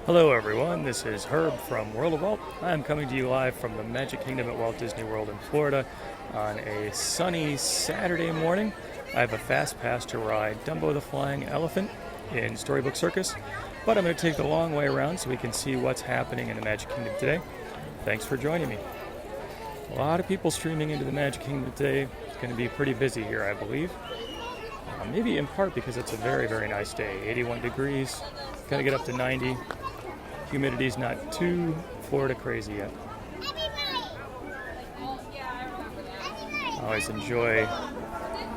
Hello everyone, this is Herb from World of Walt. I'm coming to you live from the Magic Kingdom at Walt Disney World in Florida on a sunny Saturday morning. I have a fast pass to ride Dumbo the Flying Elephant in Storybook Circus, but I'm going to take the long way around so we can see what's happening in the Magic Kingdom today. Thanks for joining me. A lot of people streaming into the Magic Kingdom today. It's going to be pretty busy here, I believe. Maybe in part because it's a very, very nice day. 81 degrees, going to get up to 90. Humidity's not too Florida crazy yet. I always enjoy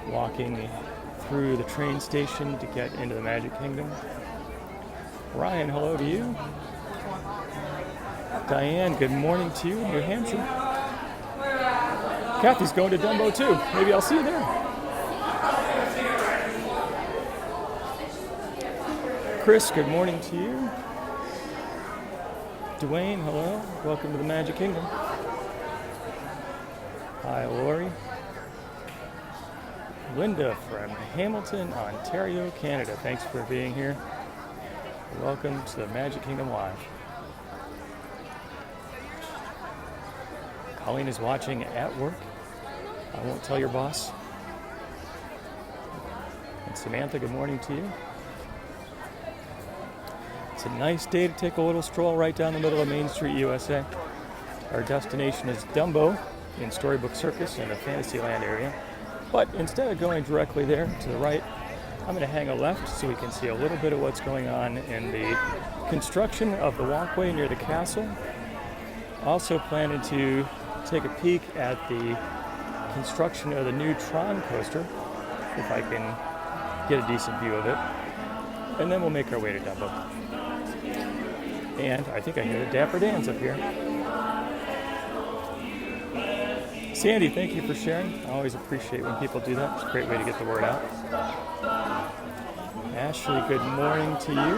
walking through the train station to get into the Magic Kingdom. Ryan, hello to you. Diane, good morning to you in New Hampshire. Kathy's going to Dumbo too. Maybe I'll see you there. Chris, good morning to you. Dwayne, hello. Welcome to the Magic Kingdom. Hi, Lori. Linda from Hamilton, Ontario, Canada. Thanks for being here. Welcome to the Magic Kingdom Live. Colleen is watching at work. I won't tell your boss. And Samantha, good morning to you. It's a nice day to take a little stroll right down the middle of Main Street, USA. Our destination is Dumbo in Storybook Circus in the Fantasyland area. But instead of going directly there to the right, I'm going to hang a left so we can see a little bit of what's going on in the construction of the walkway near the castle. Also planning to take a peek at the construction of the new Tron coaster, if I can get a decent view of it. And then we'll make our way to Dumbo. And I think I hear the Dapper Dans up here. Sandy, thank you for sharing. I always appreciate when people do that. It's a great way to get the word out. Ashley, good morning to you.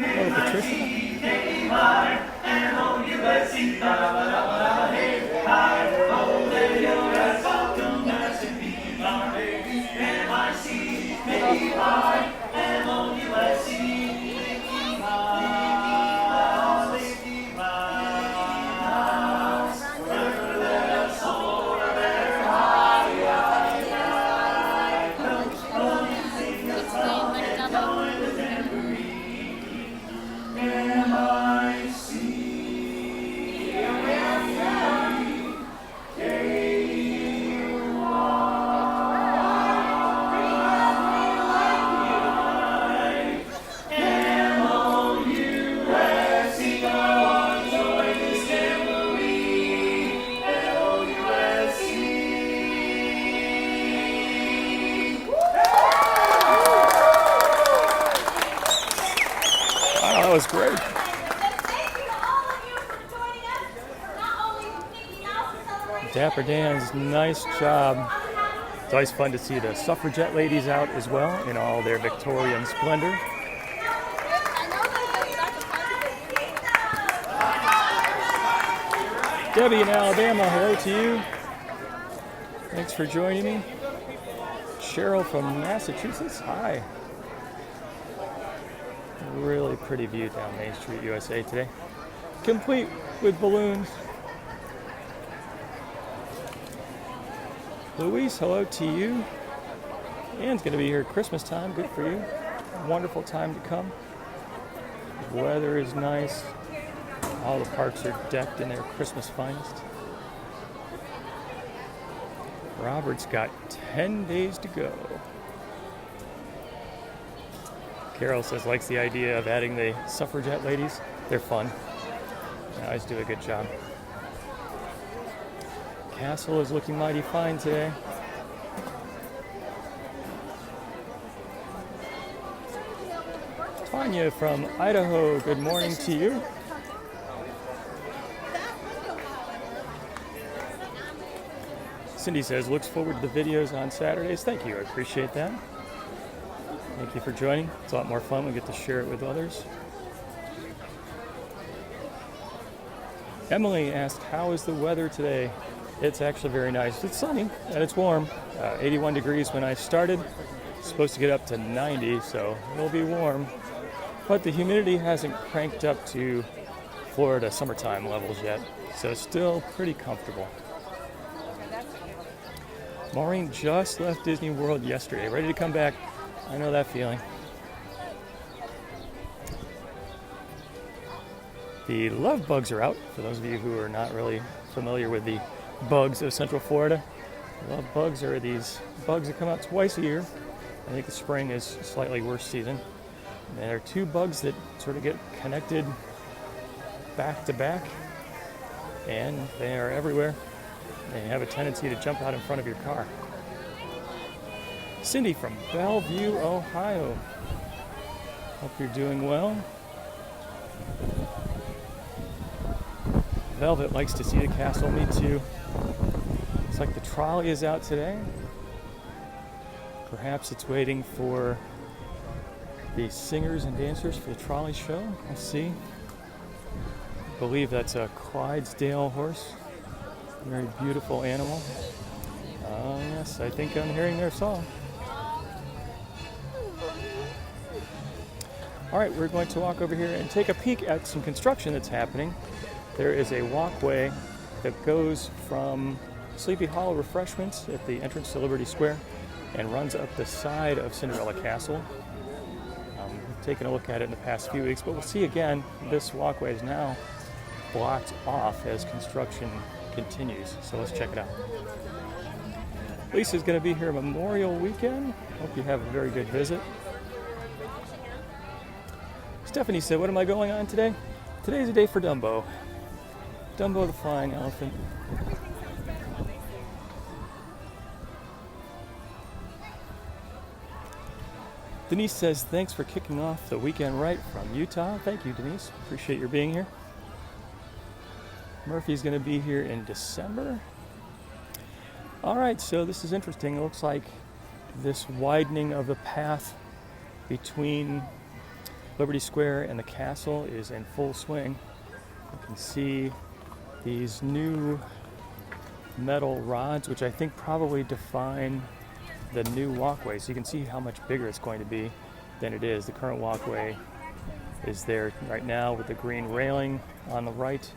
Hello, Patricia. That was great. Dapper Dan's, nice job. It's always fun to see the suffragette ladies out as well in all their Victorian splendor. Debbie in Alabama, hello to you. Thanks for joining me. Cheryl from Massachusetts, hi. Really pretty view down Main Street, USA today. Complete with balloons. Louise, hello to you. Anne's going to be here at Christmas time. Good for you. Wonderful time to come. The weather is nice. All the parks are decked in their Christmas finest. Robert's got 10 days to go. Carol says likes the idea of adding the suffragette ladies. They're fun. They always do a good job. Castle is looking mighty fine today. Tanya from Idaho, good morning to you. Cindy says looks forward to the videos on Saturdays. Thank you, I appreciate that. Thank you for joining. It's a lot more fun. We get to share it with others. Emily asked, how is the weather today? It's actually very nice. It's sunny and it's warm. 81 degrees when I started. It's supposed to get up to 90, so it'll be warm. But the humidity hasn't cranked up to Florida summertime levels yet, so it's still pretty comfortable. Maureen just left Disney World yesterday, ready to come back. I know that feeling. The love bugs are out, for those of you who are not really familiar with the bugs of Central Florida. Love bugs are these bugs that come out twice a year. I think the spring is a slightly worse season. And there are two bugs that sort of get connected back to back, and they are everywhere. They have a tendency to jump out in front of your car. Cindy from Bellevue, Ohio. Hope you're doing well. Velvet likes to see the castle, me too. Looks like the trolley is out today. Perhaps it's waiting for the singers and dancers for the trolley show. We'll see. I believe that's a Clydesdale horse. Very beautiful animal. Oh yes, I think I'm hearing their song. All right, we're going to walk over here and take a peek at some construction that's happening. There is a walkway that goes from Sleepy Hollow Refreshments at the entrance to Liberty Square and runs up the side of Cinderella Castle. We've taken a look at it in the past few weeks, but we'll see again, this walkway is now blocked off as construction continues. So let's check it out. Lisa's going to be here Memorial Weekend. Hope you have a very good visit. Stephanie said, what am I going on today? Today's a day for Dumbo. Dumbo the Flying Elephant. Denise says, thanks for kicking off the weekend right from Utah. Thank you, Denise. Appreciate your being here. Murphy's going to be here in December. All right, so this is interesting. It looks like this widening of the path between Liberty Square and the castle is in full swing. You can see these new metal rods, which I think probably define the new walkway. So you can see how much bigger it's going to be than it is. The current walkway is there right now with the green railing on the right.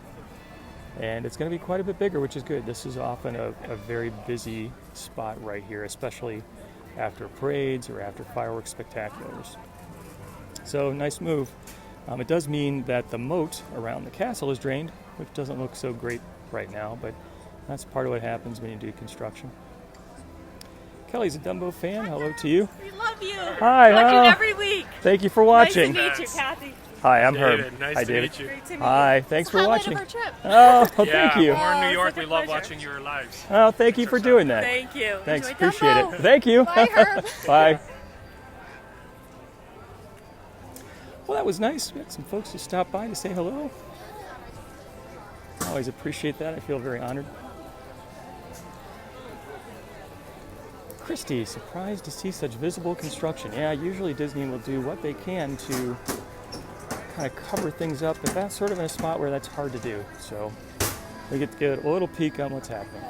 And it's going to be quite a bit bigger, which is good. This is often a very busy spot right here, especially after parades or after fireworks spectaculars. So nice move. It does mean that the moat around the castle is drained, which doesn't look so great right now, but that's part of what happens when you do construction. Kelly's a Dumbo fan. Hello to you. We love you. Hi. Watch it every week. Thank you for watching. Nice to meet you, Kathy. Hi, I'm David. Herb. Nice Hi, to David. meet you. Great to meet Hi, you. thanks It's for the highlight watching. of our trip. Oh, well, Yeah, thank you. We're in New it's York. such a We love pleasure. watching your lives. Oh, thank you for doing that. Thank you. Thanks, Enjoy appreciate Dumbo. it. Thank you. Bye, Herb. Bye. Well, that was nice. We had some folks who stopped by to say hello. I always appreciate that. I feel very honored. Christy, surprised to see such visible construction. Yeah, usually Disney will do what they can to kind of cover things up, but that's sort of in a spot where that's hard to do. So we get to get a little peek on what's happening.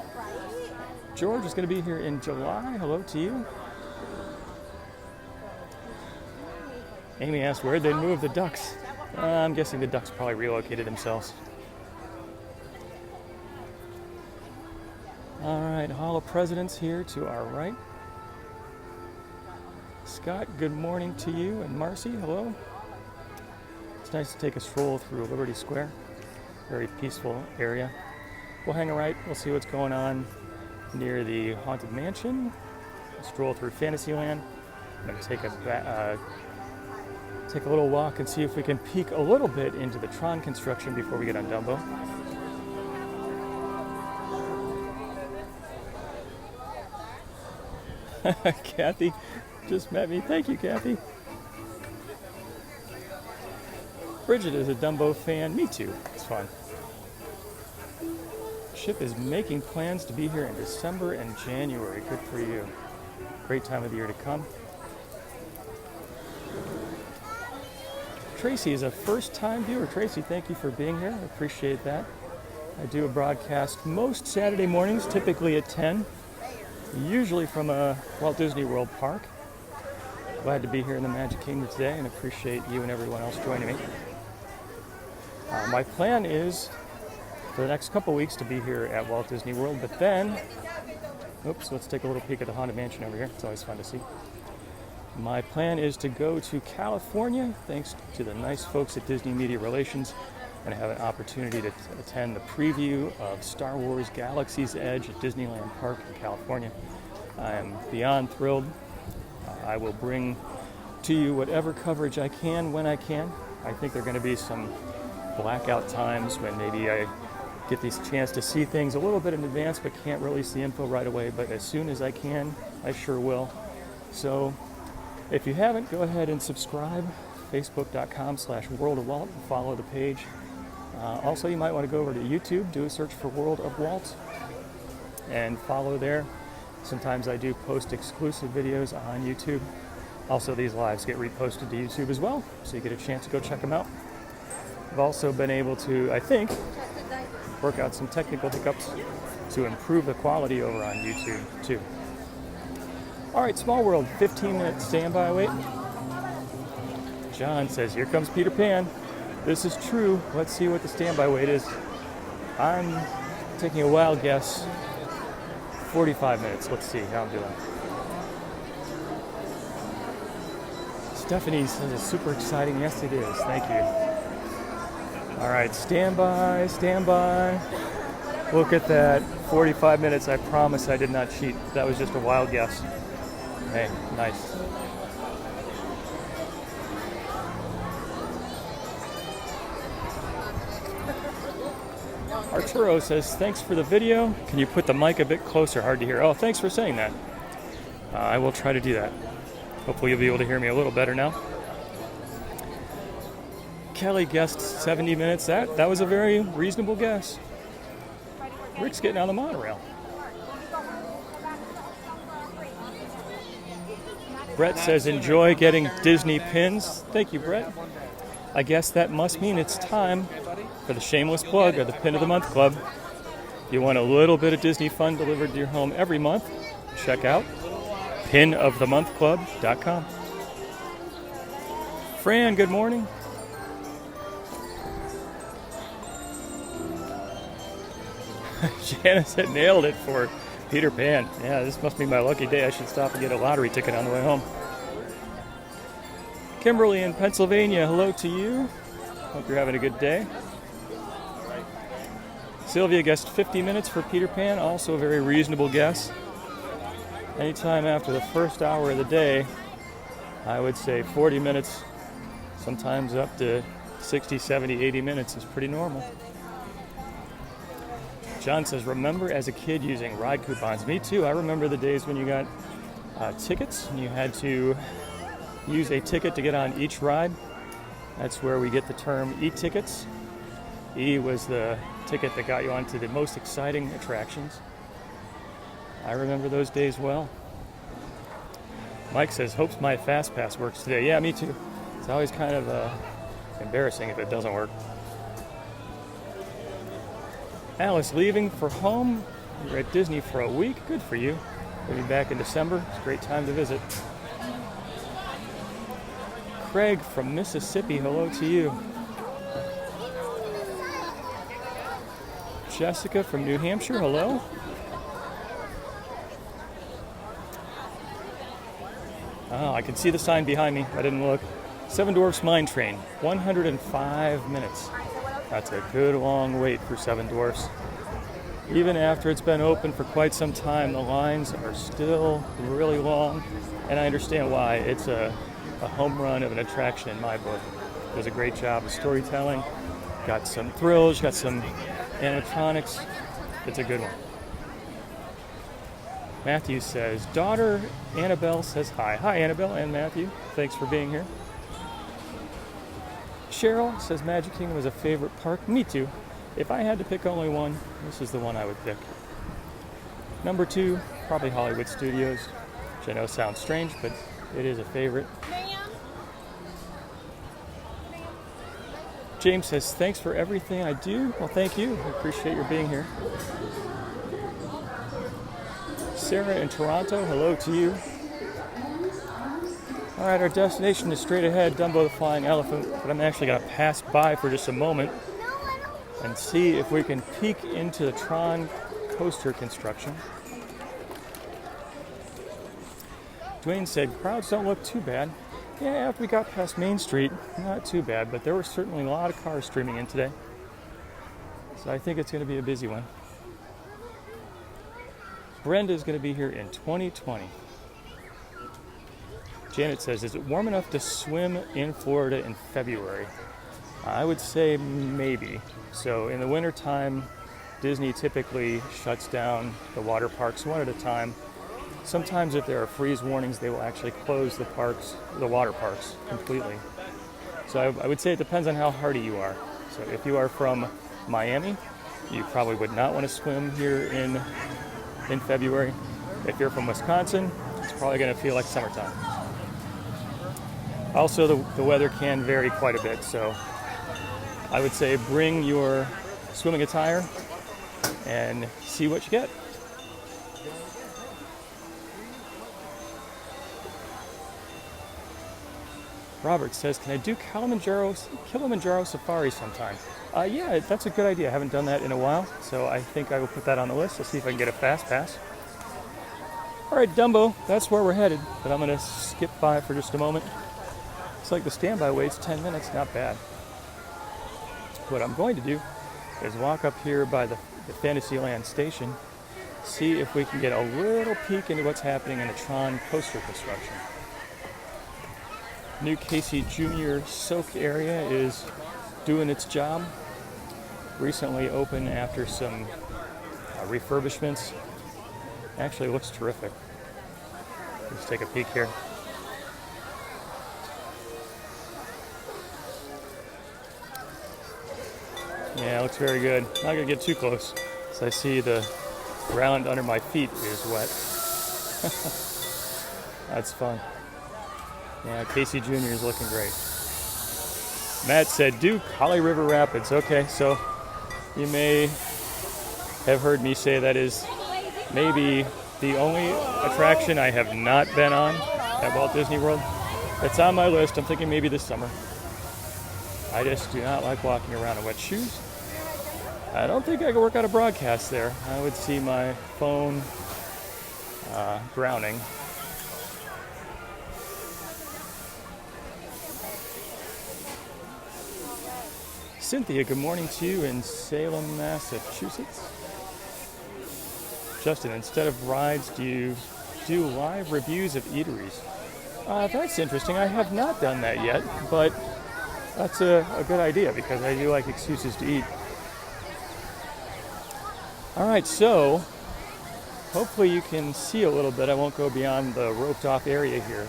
George is going to be here in July. Hello to you. Amy asked where they'd move the ducks. I'm guessing the ducks probably relocated themselves. All right, Hall of Presidents here to our right. Scott, good morning to you. And Marcy, hello. It's nice to take a stroll through Liberty Square. Very peaceful area. We'll hang a right. We'll see what's going on near the Haunted Mansion. We'll stroll through Fantasyland. I'm going to take a little walk and see if we can peek a little bit into the Tron construction before we get on Dumbo. Kathy just met me. Thank you, Kathy. Bridget is a Dumbo fan. Me too. It's fun. Ship is making plans to be here in December and January. Good for you. Great time of the year to come. Tracy is a first-time viewer. Tracy, thank you for being here. I appreciate that. I do a broadcast most Saturday mornings, typically at 10, usually from a Walt Disney World park. Glad to be here in the Magic Kingdom today and appreciate you and everyone else joining me. My plan is for the next couple weeks to be here at Walt Disney World, but then, let's take a little peek at the Haunted Mansion over here. It's always fun to see. My plan is to go to California, thanks to the nice folks at Disney Media Relations, and have an opportunity to attend the preview of Star Wars Galaxy's Edge at Disneyland Park in California. I am beyond thrilled. I will bring to you whatever coverage I can when I can. I think there are going to be some blackout times when maybe I get this chance to see things a little bit in advance but can't really see info right away, but as soon as I can, I sure will. So if you haven't, go ahead and subscribe, facebook.com/World of Walt, and follow the page. Also, you might want to go over to YouTube, do a search for World of Walt, and follow there. Sometimes I do post exclusive videos on YouTube. Also, these lives get reposted to YouTube as well, so you get a chance to go check them out. I've also been able to, I think, work out some technical hiccups to improve the quality over on YouTube, too. All right, Small World, 15-minute standby wait. John says, here comes Peter Pan. This is true. Let's see what the standby wait is. I'm taking a wild guess. 45 minutes. Let's see how I'm doing. Stephanie says it's super exciting. Yes, it is. Thank you. All right, standby. Look at that. 45 minutes. I promise I did not cheat. That was just a wild guess. Hey, nice. Arturo says, thanks for the video. Can you put the mic a bit closer? Hard to hear. Oh, thanks for saying that. I will try to do that. Hopefully you'll be able to hear me a little better now. Kelly guessed 70 minutes. That was a very reasonable guess. Rick's getting on the monorail. Brett says, enjoy getting Disney pins. Thank you, Brett. I guess that must mean it's time for the shameless plug of the Pin of the Month Club. If you want a little bit of Disney fun delivered to your home every month, check out pinofthemonthclub.com. Fran, good morning. Janice had nailed it for Peter Pan. Yeah, this must be my lucky day. I should stop and get a lottery ticket on the way home. Kimberly in Pennsylvania, hello to you. Hope you're having a good day. Sylvia guessed 50 minutes for Peter Pan, also a very reasonable guess. Anytime after the first hour of the day, I would say 40 minutes, sometimes up to 60, 70, 80 minutes is pretty normal. John says, remember as a kid using ride coupons? Me too. I remember the days when you got tickets and you had to use a ticket to get on each ride. That's where we get the term e-tickets. E was the ticket that got you onto the most exciting attractions. I remember those days well. Mike says, hopes my Fast Pass works today. Yeah, me too. It's always kind of embarrassing if it doesn't work. Alice, leaving for home. You're at Disney for a week. Good for you. We'll be back in December. It's a great time to visit. Craig from Mississippi, hello to you. Jessica from New Hampshire, hello. Oh, I can see the sign behind me. I didn't look. Seven Dwarfs Mine Train, 105 minutes. That's a good long wait for Seven Dwarfs. Even after it's been open for quite some time, the lines are still really long, and I understand why. It's a home run of an attraction in my book. It does a great job of storytelling. Got some thrills, got some animatronics. It's a good one. Matthew says, daughter Annabelle says hi. Hi, Annabelle and Matthew. Thanks for being here. Cheryl says Magic Kingdom is a favorite park. Me too. If I had to pick only one, this is the one I would pick. Number 2, probably Hollywood Studios, which I know sounds strange, but it is a favorite. James says, thanks for everything I do. Well, thank you. I appreciate your being here. Sarah in Toronto, hello to you. All right, our destination is straight ahead, Dumbo the Flying Elephant, but I'm actually going to pass by for just a moment and see if we can peek into the Tron coaster construction. Dwayne said, crowds don't look too bad. Yeah, after we got past Main Street, not too bad, but there were certainly a lot of cars streaming in today. So I think it's going to be a busy one. Brenda is going to be here in 2020. Janet says, is it warm enough to swim in Florida in February? I would say maybe. So in the wintertime, Disney typically shuts down the water parks one at a time. Sometimes if there are freeze warnings, they will actually close the water parks completely. So I would say it depends on how hardy you are. So if you are from Miami, you probably would not want to swim here in February. If you're from Wisconsin, it's probably going to feel like summertime. Also, the weather can vary quite a bit, so I would say bring your swimming attire and see what you get. Robert says, can I do Kilimanjaro Safari sometime? Yeah, that's a good idea. I haven't done that in a while, so I think I will put that on the list. I'll see if I can get a fast pass. All right, Dumbo, that's where we're headed, but I'm going to skip by for just a moment. It's like the standby wait's 10 minutes, not bad. What I'm going to do is walk up here by the Fantasyland station, see if we can get a little peek into what's happening in the Tron coaster construction. New Casey Jr. soak area is doing its job. Recently opened after some refurbishments. Actually looks terrific. Let's take a peek here. Yeah, it looks very good. Not gonna get too close, because I see the ground under my feet is wet. That's fun. Yeah, Casey Jr. is looking great. Matt said, do Holly River Rapids. Okay, so you may have heard me say that is maybe the only attraction I have not been on at Walt Disney World. It's on my list. I'm thinking maybe this summer. I just do not like walking around in wet shoes. I don't think I could work out a broadcast there. I would see my phone drowning. Cynthia, good morning to you in Salem, Massachusetts. Justin, instead of rides, do you do live reviews of eateries? That's interesting. I have not done that yet, but that's a good idea because I do like excuses to eat. All right, so hopefully you can see a little bit. I won't go beyond the roped off area here.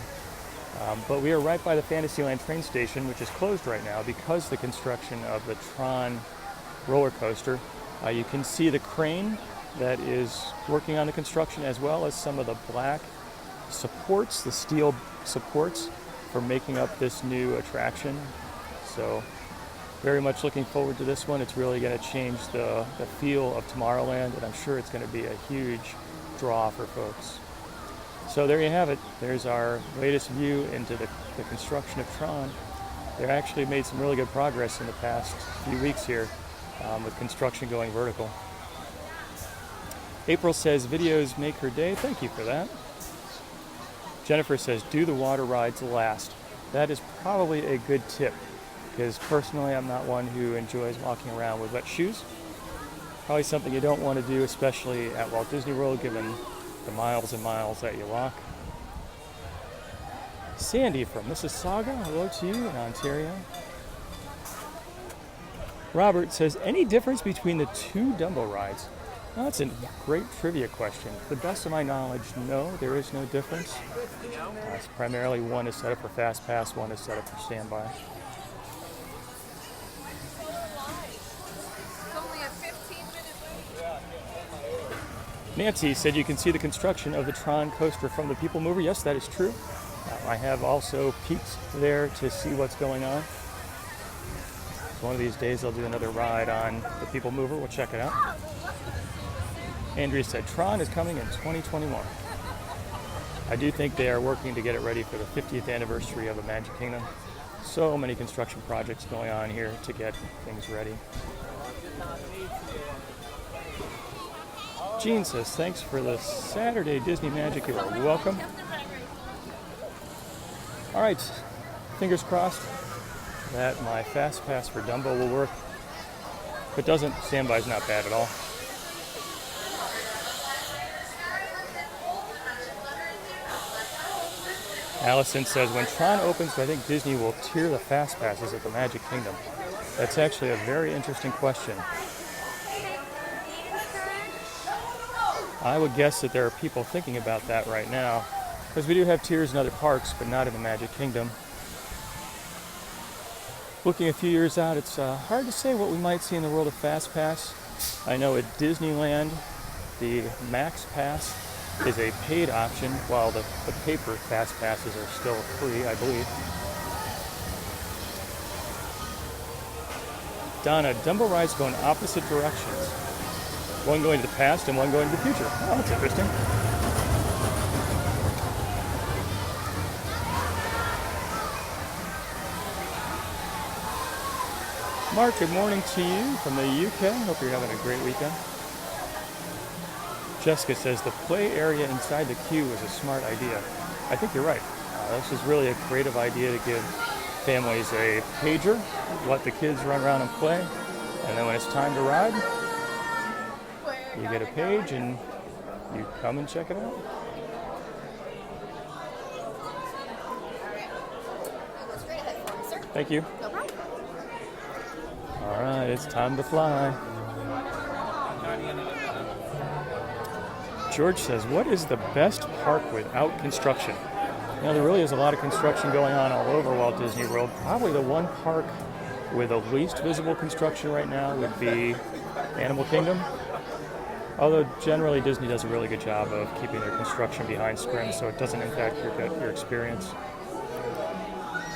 But we are right by the Fantasyland train station, which is closed right now because of the construction of the Tron roller coaster. You can see the crane that is working on the construction, as well as some of the black supports, the steel supports for making up this new attraction. So very much looking forward to this one. It's really going to change the feel of Tomorrowland, and I'm sure it's going to be a huge draw for folks. So there you have it. There's our latest view into the construction of Tron. They've actually made some really good progress in the past few weeks here with construction going vertical. April says, videos make her day. Thank you for that. Jennifer says, do the water rides last. That is probably a good tip, because personally I'm not one who enjoys walking around with wet shoes. Probably something you don't want to do, especially at Walt Disney World, given the miles and miles that you walk. Sandy from Mississauga, hello to you in Ontario. Robert says, any difference between the two Dumbo rides? Well, that's a great trivia question. To the best of my knowledge, no, there is no difference. It's primarily one is set up for Fast Pass, one is set up for standby. Nancy said you can see the construction of the Tron coaster from the People Mover. Yes, that is true. I have also peeked there to see what's going on. One of these days they'll do another ride on the People Mover. We'll check it out. Andrea said Tron is coming in 2021. I do think they are working to get it ready for the 50th anniversary of the Magic Kingdom. So many construction projects going on here to get things ready. Jean says, thanks for the Saturday Disney Magic. You are welcome. All right, fingers crossed that my Fast Pass for Dumbo will work. If it doesn't, standby's not bad at all. Allison says, when Tron opens, I think Disney will tier the Fast Passes at the Magic Kingdom. That's actually a very interesting question. I would guess that there are people thinking about that right now, because we do have tiers in other parks, but not in the Magic Kingdom. Looking a few years out, it's hard to say what we might see in the world of Fast Pass. I know at Disneyland, the Max Pass is a paid option, while the paper Fast Passes are still free, I believe. Donna, Dumbo rides go in opposite directions. One going to the past and one going to the future. Oh, that's interesting. Mark, good morning to you from the UK. Hope you're having a great weekend. Jessica says the play area inside the queue is a smart idea. I think you're right. This is really a creative idea to give families a pager, let the kids run around and play, and then when it's time to ride, you get a page and you come and check it out. Thank you. No problem. All right, it's time to fly. George says, what is the best park without construction? You know, there really is a lot of construction going on all over Walt Disney World. Probably the one park with the least visible construction right now would be Animal Kingdom. Although generally Disney does a really good job of keeping their construction behind screens so it doesn't impact your experience.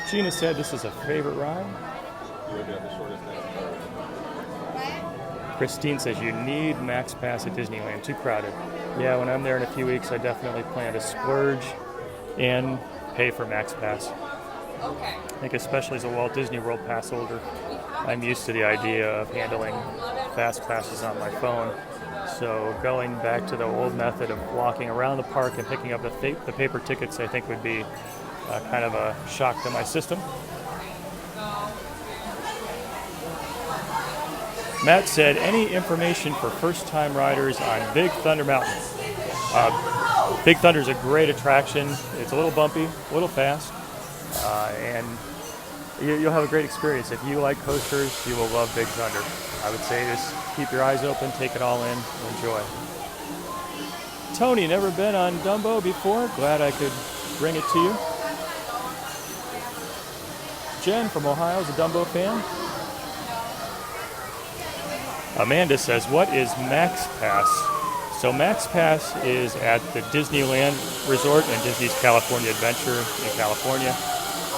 Gina said this is a favorite ride. Christine says you need Max Pass at Disneyland, too crowded. Yeah, when I'm there in a few weeks, I definitely plan to splurge and pay for Max Pass. Okay. I think especially as a Walt Disney World pass holder, I'm used to the idea of handling Fast Passes on my phone. So going back to the old method of walking around the park and picking up the paper tickets, I think would be kind of a shock to my system. Matt said, any information for first-time riders on Big Thunder Mountain? Big Thunder is a great attraction. It's a little bumpy, a little fast, and you'll have a great experience. If you like coasters, you will love Big Thunder. I would say just keep your eyes open, take it all in, enjoy. Tony, never been on Dumbo before. Glad I could bring it to you. Jen from Ohio is a Dumbo fan. Amanda says, what is Max Pass? So Max Pass is at the Disneyland Resort and Disney's California Adventure in California.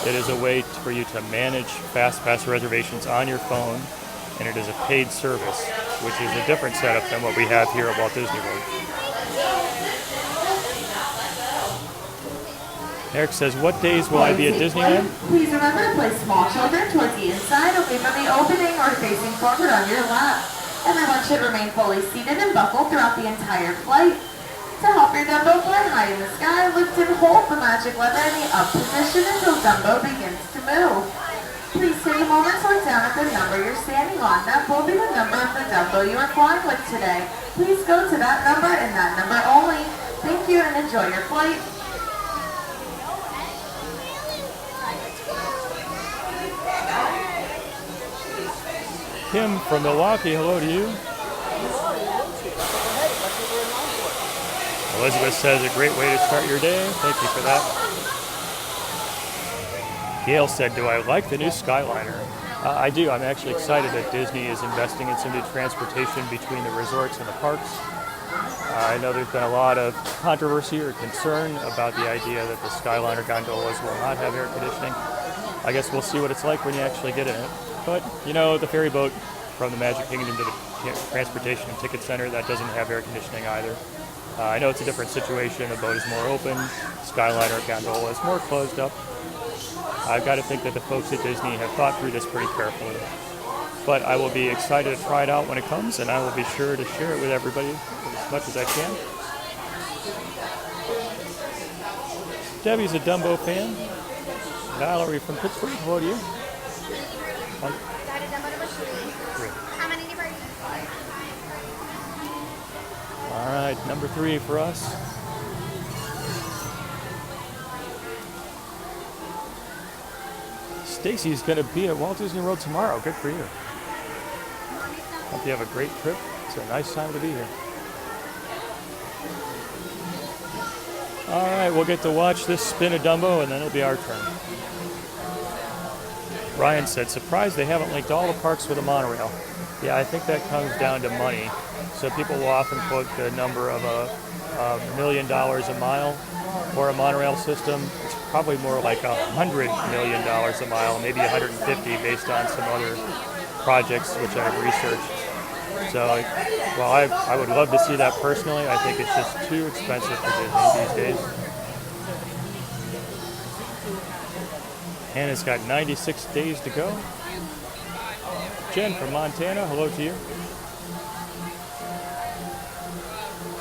It is a way for you to manage Fast Pass reservations on your phone, and it is a paid service, which is a different setup than what we have here at Walt Disney World. Eric says, what days will I be at Disneyland? Please remember to place small children towards the inside, away from the opening, or facing forward on your lap. Everyone should remain fully seated and buckled throughout the entire flight. To help your Dumbo fly high in the sky, lift and hold the magic lever in the up position until Dumbo begins to move. Please take a moment to look down at the number you're standing on. That will be the number of the Dumbo you are flying with today. Please go to that number and that number only. Thank you and enjoy your flight. Kim from Milwaukee, hello to you. Elizabeth says, a great way to start your day. Thank you for that. Gail said, do I like the new Skyliner? I do. I'm actually excited that Disney is investing in some new transportation between the resorts and the parks. I know there's been a lot of controversy or concern about the idea that the Skyliner gondolas will not have air conditioning. I guess we'll see what it's like when you actually get in it. But, you know, the ferry boat from the Magic Kingdom to the Transportation and Ticket Center, that doesn't have air conditioning either. I know it's a different situation. The boat is more open. Skyliner gondola is more closed up. I've got to think that the folks at Disney have thought through this pretty carefully. But I will be excited to try it out when it comes, and I will be sure to share it with everybody as much as I can. Debbie's a Dumbo fan. Valerie from Pittsburgh, hello to you. How many do you All right, number 3 for us. Stacy's going to be at Walt Disney World tomorrow. Good for you. Hope you have a great trip. It's a nice time to be here. All right, we'll get to watch this spin of Dumbo, and then it'll be our turn. Ryan said, surprised they haven't linked all the parks with a monorail. Yeah, I think that comes down to money. So people will often quote the number of $1 million a mile for a monorail system. It's probably more like $100 million a mile, maybe 150 based on some other projects which I've researched. So, well, I would love to see that personally. I think it's just too expensive for Disney these days. Hannah's got 96 days to go. Jen from Montana, hello to you.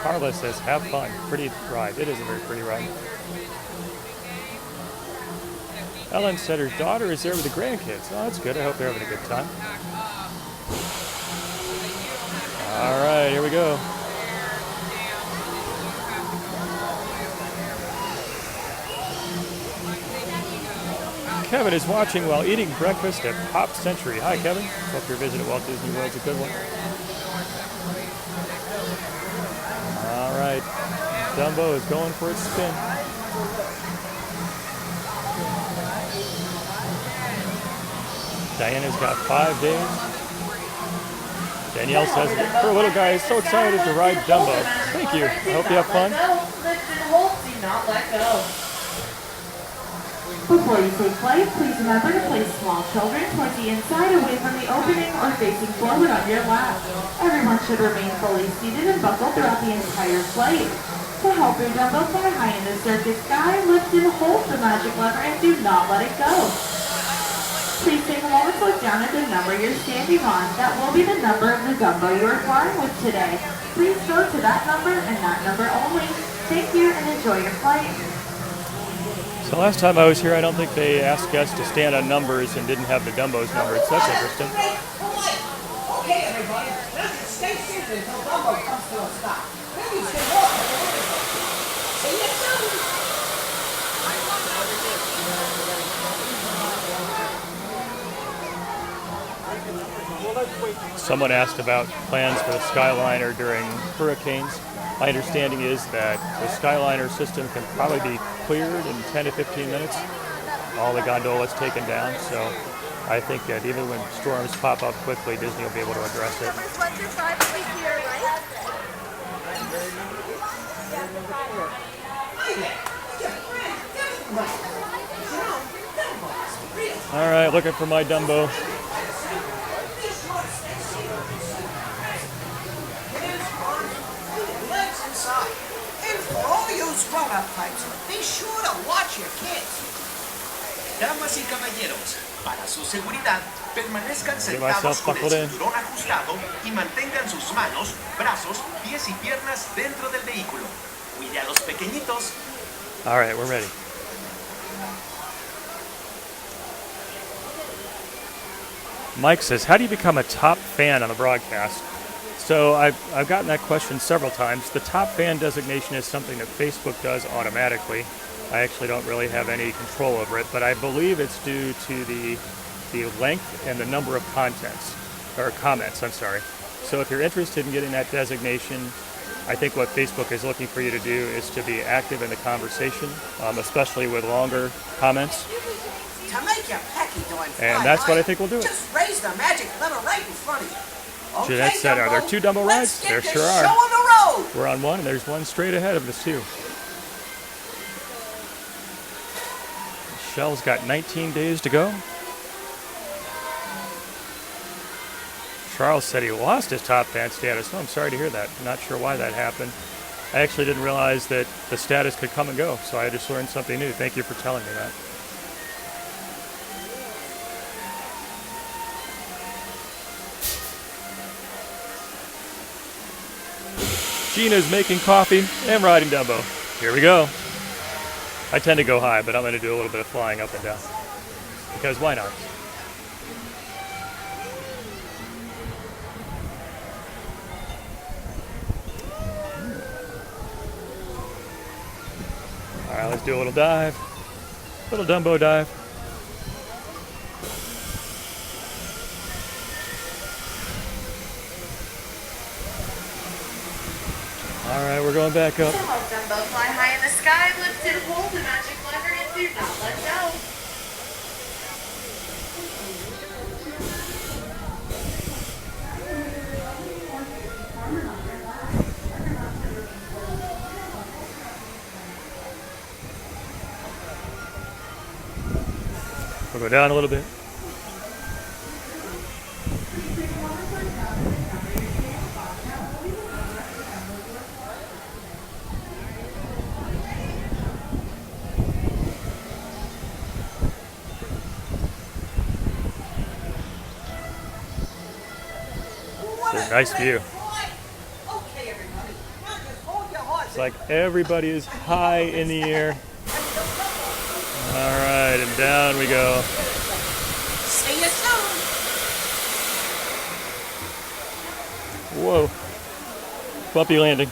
Carla says, have fun. Pretty ride. It is a very pretty ride. Ellen said her daughter is there with the grandkids. Oh, that's good. I hope they're having a good time. All right, here we go. Kevin is watching while eating breakfast at Pop Century. Hi, Kevin. Hope your visit at Walt Disney World's a good one. All right, Dumbo is going for its spin. Diana's got 5 days. Danielle says, her little guy is so excited to ride Dumbo. Thank you. I hope you have fun. Before you take flight, please remember to place small children towards the inside away from the opening or facing forward on your lap. Everyone should remain fully seated and buckled throughout the entire flight. To help your Dumbo fly high in the circus sky, lift and hold the magic lever and do not let it go. Please take a moment to look down at the number you're standing on. That will be the number of the Dumbo you are flying with today. Please go to that number and that number only. Thank you and enjoy your flight. So last time I was here, I don't think they asked guests to stand on numbers and didn't have the Dumbo's numbers. That's interesting. Okay, everybody, let's stay seated until Dumbo comes to a stop. Maybe you should walk a little bit. See you soon. Someone asked about plans for the Skyliner during hurricanes. My understanding is that the Skyliner system can probably be cleared in 10 to 15 minutes. All the gondolas taken down, so I think that even when storms pop up quickly, Disney will be able to address it. Numbers 1 through 5 will be here, right? All right, looking for my Dumbo. And for all you grown-up types, be sure to watch your kids. Damas y caballeros, para su seguridad, permanezcan Get sentados myself con el buckled in. cinturón ajustado y mantengan sus manos, brazos, pies y piernas dentro del vehículo. Cuide a los pequeñitos. All right, we're ready. Mike says, how do you become a top fan on the broadcast? So I've gotten that question several times. The top fan designation is something that Facebook does automatically. I actually don't really have any control over it, but I believe it's due to the length and the number of comments, I'm sorry. So if you're interested in getting that designation, I think what Facebook is looking for you to do is to be active in the conversation, especially with longer comments. To make your pecky doing And that's what I think will do it. Just raise the magic lever right in front of you. Okay, Jeanette said, are there two Dumbo rides? There sure Show are. on the road. We're on one, and there's one straight ahead of us, too. Michelle's got 19 days to go. Charles said he lost his top fan status. Oh, I'm sorry to hear that. I'm not sure why that happened. I actually didn't realize that the status could come and go, so I just learned something new. Thank you for telling me that. Gina's making coffee and riding Dumbo. Here we go. I tend to go high, but I'm going to do a little bit of flying up and down. Because why not? Alright, let's do a little dive. Little Dumbo dive. Alright, we're going back up. To help Dumbo fly high in the sky, lift and hold the magic lever and do not let go. We'll go down a little bit. It's a nice view. Okay, everybody. Now just hold your horses. It's like everybody is high in the air. All right, and down we go. See you soon. Whoa. Bumpy landing.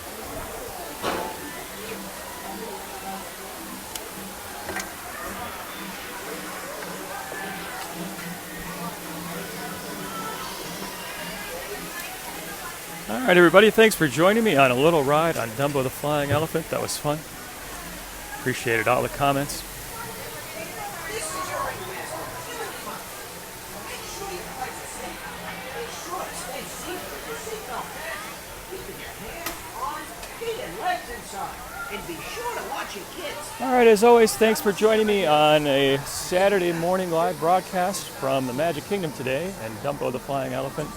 All right, everybody, thanks for joining me on a little ride on Dumbo the Flying Elephant. That was fun. Appreciated all the comments. This is your request. Give it fun. Make sure your flights are safe. Make sure to stay seated with your seatbelt fastened. Keeping your hands, arms, feet, and legs inside. And be sure to watch your kids. All right, as always, thanks for joining me on a Saturday morning live broadcast from the Magic Kingdom today and Dumbo the Flying Elephant.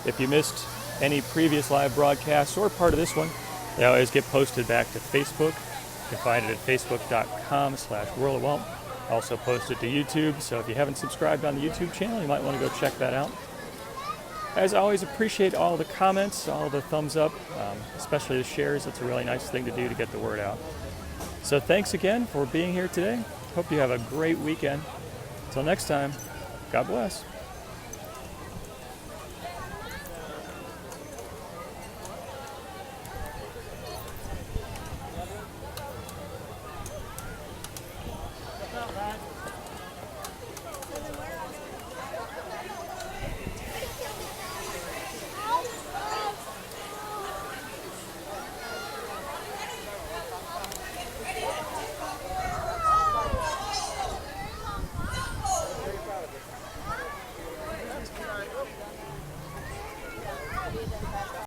If you missed any previous live broadcasts or part of this one, they always get posted back to Facebook. You can find it at facebook.com/World of Walt. Also posted to YouTube, so if you haven't subscribed on the YouTube channel, you might want to go check that out. As always, appreciate all the comments, all the thumbs up, especially the shares. It's a really nice thing to do to get the word out. So thanks again for being here today. Hope you have a great weekend. Until next time, God bless.